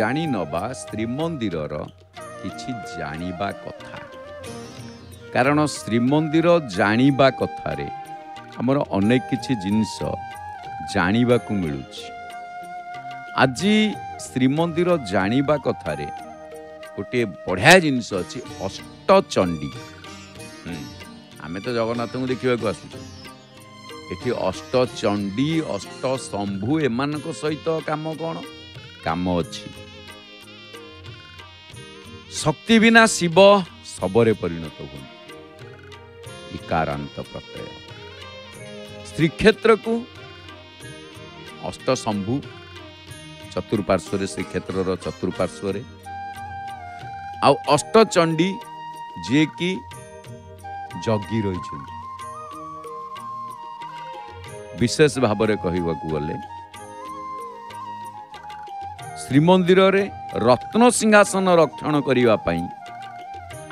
जानी नबा श्रीमंदिर किछि जानिबा कथा कारण श्रीमंदिर जानिबा कथारे हमर अनेक किछि जिनिस जानिबा को मिलुछि। आज श्रीमंदिर जानिबा कथारे गोटे बढ़िया जिनिस अछि अष्टचंडी। आमे तो जगन्नाथ को देखा आसुଛୁ एठी अष्टचंडी अष्ट शंभु एमानक सहित काम कौन काम अछि। शक्ति बिना शिव सबरे परिणत हुए इकारांत प्रत्यय। श्रीक्षेत्र को अष्ट शंभु चतुर्पार्श्व श्रीक्षेत्र चतुर्पार्श्व आउ अष्टचंडी जे कि जगी रही विशेष भाव में कहवाकू गले श्रीमंदिर रे रत्न सिंहासन रक्षण करने पाई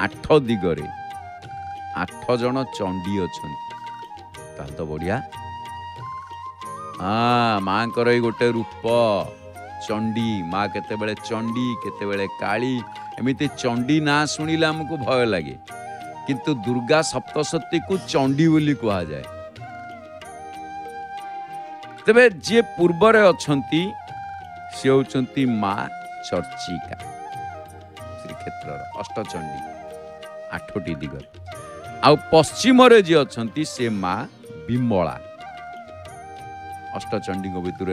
8 दिगरे 8 जन चंडी अच्छा तो बढ़िया। हाँ माँ कर गोटे रूप चंडी माँ केतेबेले चंडी केतेबेले काली एमिति चंडी ना शुणिले आमको भय लगे किंतु दुर्गा सप्तशती को चंडी बोली कहा जाए। तेबे जे पूर्वरे अछंती से होचंती माँ चर्चिका श्रीक्षेत्र अष्टचंडी 8टी दिगरे आउ पश्चिम रे जे अछंती से माँ विमला अष्टचंडी भितर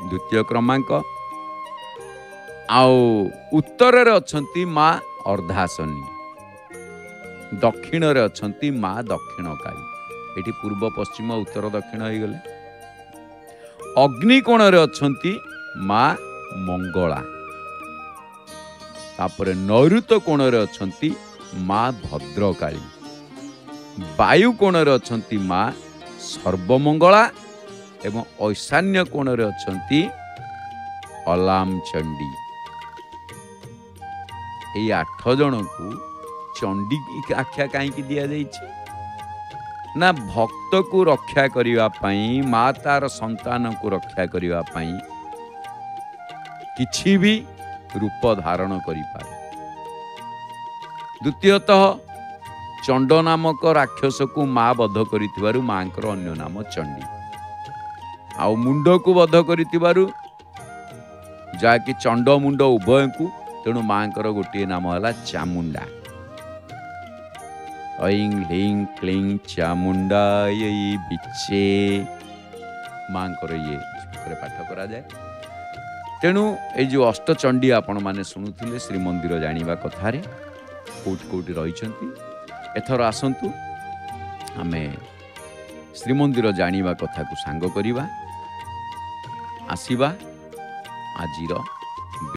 द्वितीय क्रमांक आउ उत्तर रे अछंती माँ अर्धासनी दक्षिण रे अछंती माँ दक्षिणकाली एठी पूर्व पश्चिम उत्तर दक्षिण हो गले। अग्निकोण रे अछंती माँ मंगला तापरे नैऋत्य कोण रे अछंती माँ भद्रकाली वायु कोण रे अछंती माँ सर्वमंगला एवं ईशान्य कोण रे अछंती अलाम चंडी। एई 8 जन को चंडी की आख्या कहीं दिया जाइछि ना भक्त को रक्षा करिवा पाई माँ तार संतान को रक्षा करिवा पाई किछि भी रूप धारण करि पारे। द्वितीयतः चंड नामक राक्षस को माँ वध करिथिबारु मांकर अन्य नाम चंडी आउ मुंड को वध करिथिबारु जाकि चंड मुंड उभय को तेणु मांकर गोटे नाम है चामुंडा। ऐं ह्लीं क्लीं चामुंडायै बिचे मांकर ये पाठ करा जाए। तेणु ये जो अष्टचंडी आपण माने शुणुथिले श्रीमंदिर जानिबा कथारे कोठी कोठी रहिछंती एथर आसंतु आमे श्रीमंदिर जानिबा कथा को सांग करिबा आसीबा आजिर